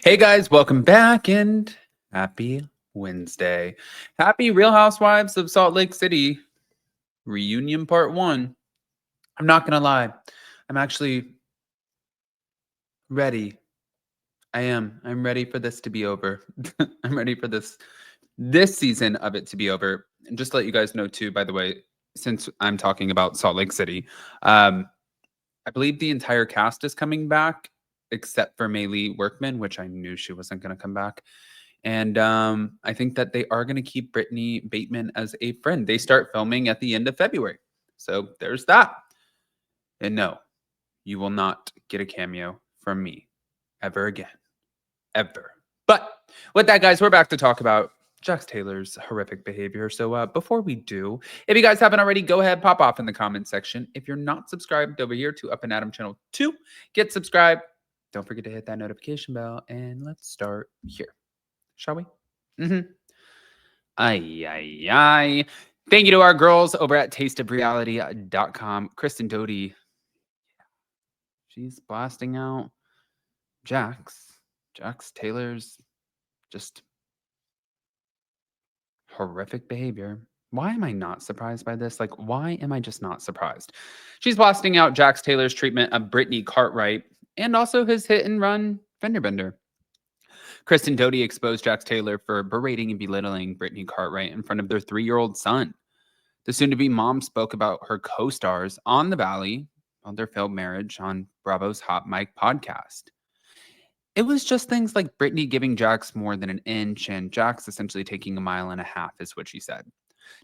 Hey guys, welcome back and happy Wednesday. Happy Real Housewives of Salt Lake City reunion part 1. I'm not going to lie. I'm actually ready. I'm ready for this to be over. I'm ready for this season of it to be over. And just to let you guys know too, by the way, since I'm talking about Salt Lake City, I believe the entire cast is coming back except for Maylee Workman, which I knew she wasn't going to come back. And I think that they are going to keep Brittany Bateman as a friend. They start filming at the end of February. So there's that. And no, you will not get a cameo from me ever again. Ever. But with that, guys, we're back to talk about Jax Taylor's horrific behavior. So before we do, if you guys haven't already, go ahead, pop off in the comment section. If you're not subscribed over here to Up and Adam Channel 2, get subscribed. Don't forget to hit that notification bell. And let's start here. Shall we? Aye. Thank you to our girls over at tasteofreality.com. Kristen Doty. She's blasting out Jax Taylor's just horrific behavior. Why am I not surprised by this? Like, why am I just not surprised? She's blasting out Jax Taylor's treatment of Brittany Cartwright and also his hit and run fender bender. Kristen Doty exposed Jax Taylor for berating and belittling Brittany Cartwright in front of their 3-year-old son. The soon-to-be mom spoke about her co-stars on The Valley on their failed marriage on Bravo's Hot Mic podcast. It was just things like Brittany giving Jax more than an inch and Jax essentially taking 1.5 miles is what she said.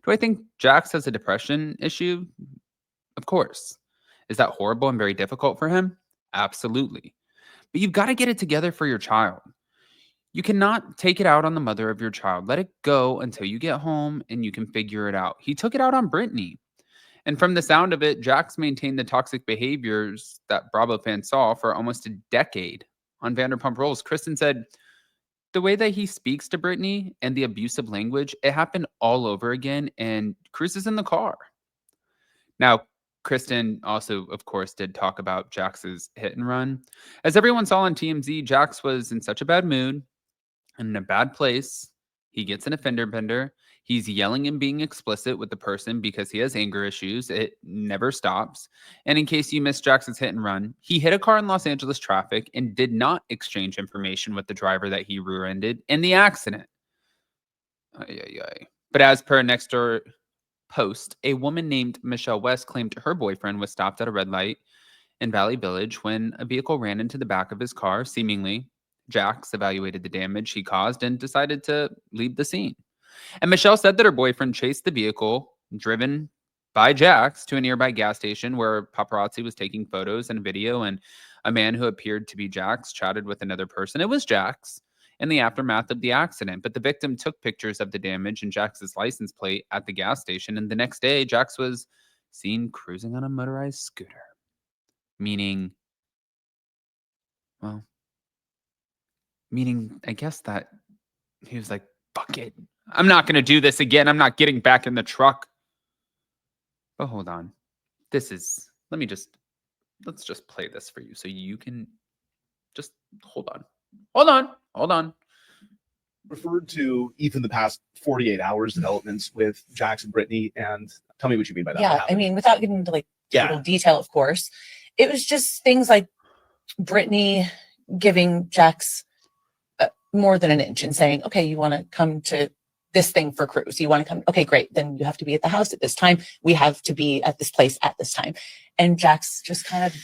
Do I think Jax has a depression issue? Of course. Is that horrible and very difficult for him? Absolutely. But you've got to get it together for your child. You cannot take it out on the mother of your child. Let it go until you get home and you can figure it out. He took it out on Brittany. And from the sound of it, Jax maintained the toxic behaviors that Bravo fans saw for almost a decade on Vanderpump Rules. Kristen said, the way that he speaks to Brittany and the abusive language, it happened all over again, and Cruz is in the car. Now, Kristen also, of course, did talk about Jax's hit and run. As everyone saw on TMZ, Jax was in such a bad mood and in a bad place. He gets in a fender bender. He's yelling and being explicit with the person because he has anger issues. It never stops. And in case you missed Jax's hit and run, he hit a car in Los Angeles traffic and did not exchange information with the driver that he rear-ended in the accident. But as per Nextdoor post, a woman named Michelle West claimed her boyfriend was stopped at a red light in Valley Village when a vehicle ran into the back of his car. Seemingly, Jax evaluated the damage he caused and decided to leave the scene. And Michelle said that her boyfriend chased the vehicle driven by Jax to a nearby gas station where paparazzi was taking photos and video, and a man who appeared to be Jax chatted with another person. It was Jax in the aftermath of the accident, but the victim took pictures of the damage and Jax's license plate at the gas station, and the next day, Jax was seen cruising on a motorized scooter. Meaning, I guess that he was like, fuck it. I'm not going to do this again. I'm not getting back in the truck. But hold on. Let's just play this for you so you can just hold on. Referred to even the past 48 hours developments with Jax and Brittany, and tell me what you mean by that. Yeah, I mean, without getting into total detail, of course, it was just things like Brittany giving Jax more than an inch and saying, okay, you want to come to this thing for Cruz. You want to come? Okay, great. Then you have to be at the house at this time. We have to be at this place at this time. And Jax just kind of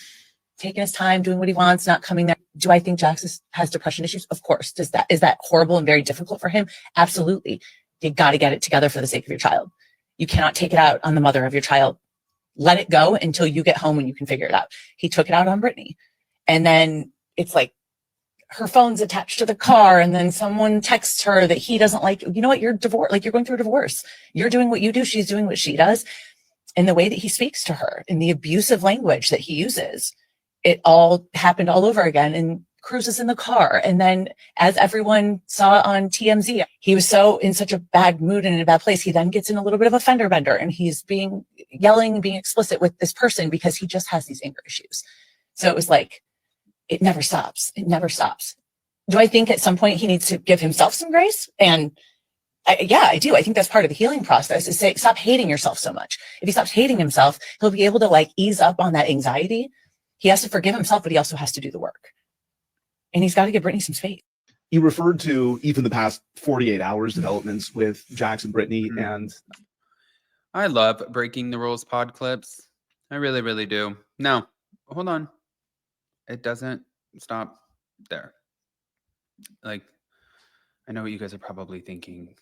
taking his time, doing what he wants, not coming there. Do I think Jax has depression issues? Of course. Is that horrible and very difficult for him? Absolutely. You got to get it together for the sake of your child. You cannot take it out on the mother of your child. Let it go until you get home and you can figure it out. He took it out on Brittany. And then it's like, her phone's attached to the car, and then someone texts her that he doesn't like. You know what? You're divorced. Like, you're going through a divorce. You're doing what you do. She's doing what she does. And the way that he speaks to her and the abusive language that he uses, it all happened all over again. And Cruz is in the car. And then, as everyone saw on TMZ, he was in such a bad mood and in a bad place. He then gets in a little bit of a fender bender, and he's yelling and being explicit with this person because he just has these anger issues. So it was like, it never stops. It never stops. Do I think at some point he needs to give himself some grace? And yeah, I do. I think that's part of the healing process is say, stop hating yourself so much. If he stops hating himself, he'll be able to like ease up on that anxiety. He has to forgive himself, but he also has to do the work. And he's got to give Brittany some space. You referred to even the past 48 hours developments with Jax and Brittany, and I love Breaking the Rules pod clips. I really, really do. Now, hold on. It doesn't stop there. Like, I know what you guys are probably thinking.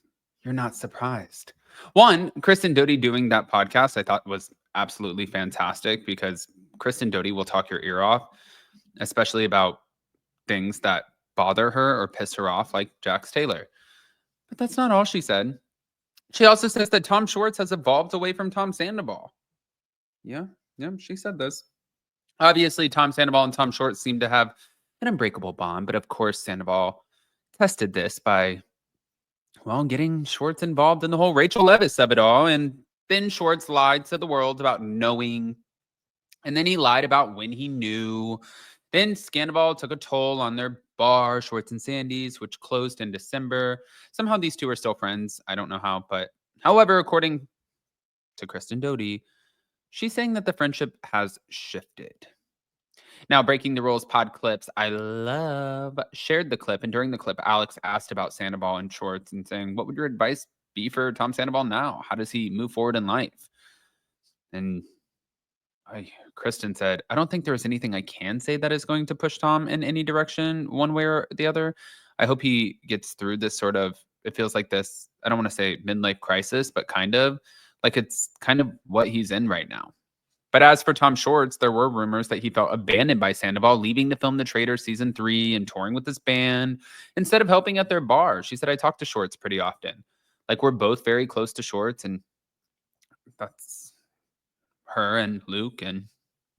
You're not surprised. One, Kristen Doty doing that podcast I thought was absolutely fantastic because Kristen Doty will talk your ear off, especially about things that bother her or piss her off, like Jax Taylor. But that's not all she said. She also says that Tom Schwarz has evolved away from Tom Sandoval. Yeah, she said this. Obviously, Tom Sandoval and Tom Schwarz seem to have an unbreakable bond, but of course, Sandoval tested this by, well, getting Schwartz involved in the whole Rachel Leviss of it all. And then Schwartz lied to the world about knowing. And then he lied about when he knew. Then Sandoval took a toll on their bar, Schwartz and Sandy's, which closed in December. Somehow these two are still friends. I don't know how, but however, according to Kristen Doty, she's saying that the friendship has shifted. Now, Breaking the Rules pod clips, I love, shared the clip. And during the clip, Alex asked about Sandoval and Schwartz and saying, what would your advice be for Tom Sandoval now? How does he move forward in life? And Kristen said, I don't think there's anything I can say that is going to push Tom in any direction, one way or the other. I hope he gets through this sort of, it feels like this, I don't want to say midlife crisis, but kind of like it's kind of what he's in right now. But as for Tom Schwartz, there were rumors that he felt abandoned by Sandoval, leaving to film The Traitor season 3 and touring with his band instead of helping at their bar. She said, I talk to Schwartz pretty often. Like, we're both very close to Schwartz, and that's her and Luke, and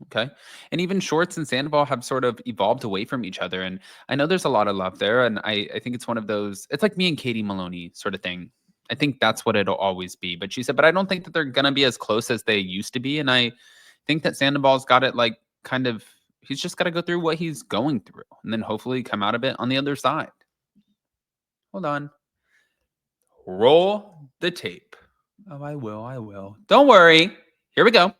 okay. And even Schwartz and Sandoval have sort of evolved away from each other. And I know there's a lot of love there. And I think it's one of those, it's like me and Katie Maloney sort of thing. I think that's what it'll always be. But she said, but I don't think that they're going to be as close as they used to be. And I think that Sandoval's got it like kind of, he's just got to go through what he's going through and then hopefully come out of it on the other side. Hold on. Roll the tape. Oh, I will. Don't worry. Here we go.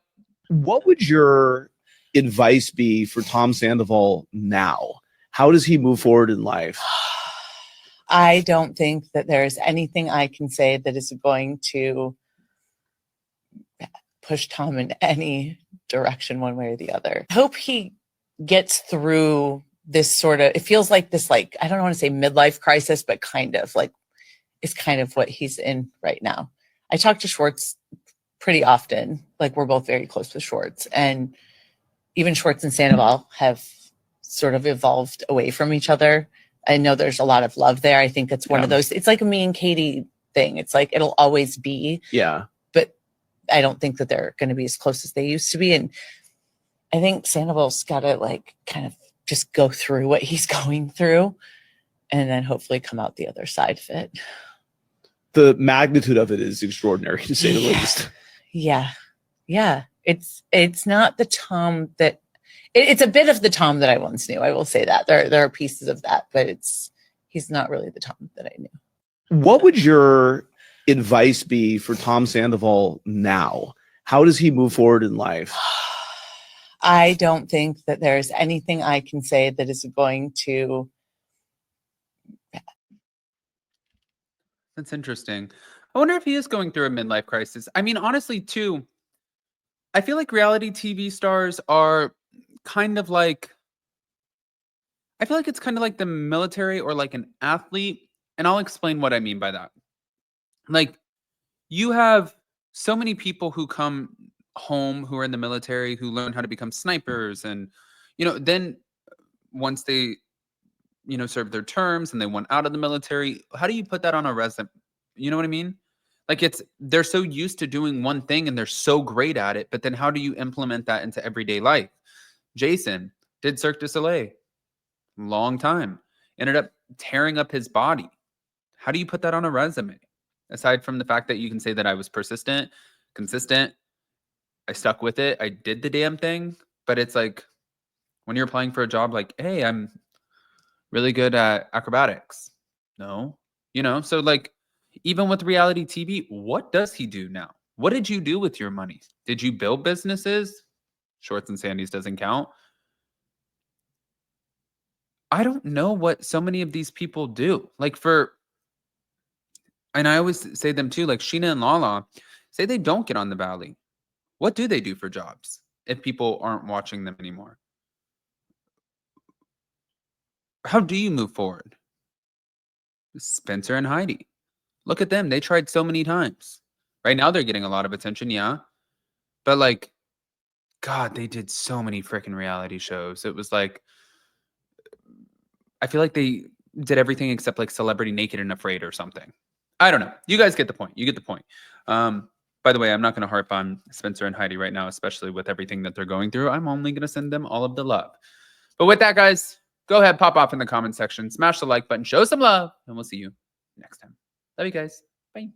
what would your advice be for Tom Sandoval now? How does he move forward in life? I don't think that there's anything I can say that is going to push Tom in any direction one way or the other. I hope he gets through this sort of, it feels like this, like, I don't want to say midlife crisis, but kind of like, it's kind of what he's in right now. I talk to Schwartz pretty often. Like, we're both very close with Schwartz, and even Schwartz and Sandoval have sort of evolved away from each other. I know there's a lot of love there. I think it's one of those, it's like a me and Katie thing. It's like, it'll always be. Yeah. But I don't think that they're going to be as close as they used to be. And I think Sandoval's got to like kind of just go through what he's going through and then hopefully come out the other side of it. The magnitude of it is extraordinary, to say the least. Yeah. It's not the Tom that, it's a bit of the Tom that I once knew. I will say that there are pieces of that, but he's not really the Tom that I knew. What would your advice be for Tom Sandoval now? How does he move forward in life? I don't think that there's anything I can say that is going to. That's interesting. I wonder if he is going through a midlife crisis. I mean, honestly, too, I feel like reality TV stars are kind of like, I feel like it's kind of like the military or like an athlete. And I'll explain what I mean by that. Like, you have so many people who come home who are in the military who learn how to become snipers. And, then once they, serve their terms and they want out of the military, how do you put that on a resume? You know what I mean? Like, they're so used to doing one thing and they're so great at it, but then how do you implement that into everyday life? Jason did Cirque du Soleil, long time, ended up tearing up his body. How do you put that on a resume? Aside from the fact that you can say that I was persistent, consistent, I stuck with it, I did the damn thing. But it's like when you're applying for a job, like, hey, I'm Really good at acrobatics? No. You know, so like even with reality TV, what does he do now? What did you do with your money? Did you build businesses? Shorts and Sandy's doesn't count. I don't know what so many of these people do. Like and I always say them too, like Sheena and Lala say they don't get on the Valley. What do they do for jobs if people aren't watching them anymore? How do you move forward? Spencer and Heidi. Look at them. They tried so many times. Right now they're getting a lot of attention, yeah. But like, God, they did so many freaking reality shows. It was like, I feel like they did everything except like Celebrity Naked and Afraid or something. I don't know. You guys get the point. You get the point. By the way, I'm not going to harp on Spencer and Heidi right now, especially with everything that they're going through. I'm only going to send them all of the love. But with that, guys, go ahead, pop off in the comment section, smash the like button, show some love, and we'll see you next time. Love you guys. Bye.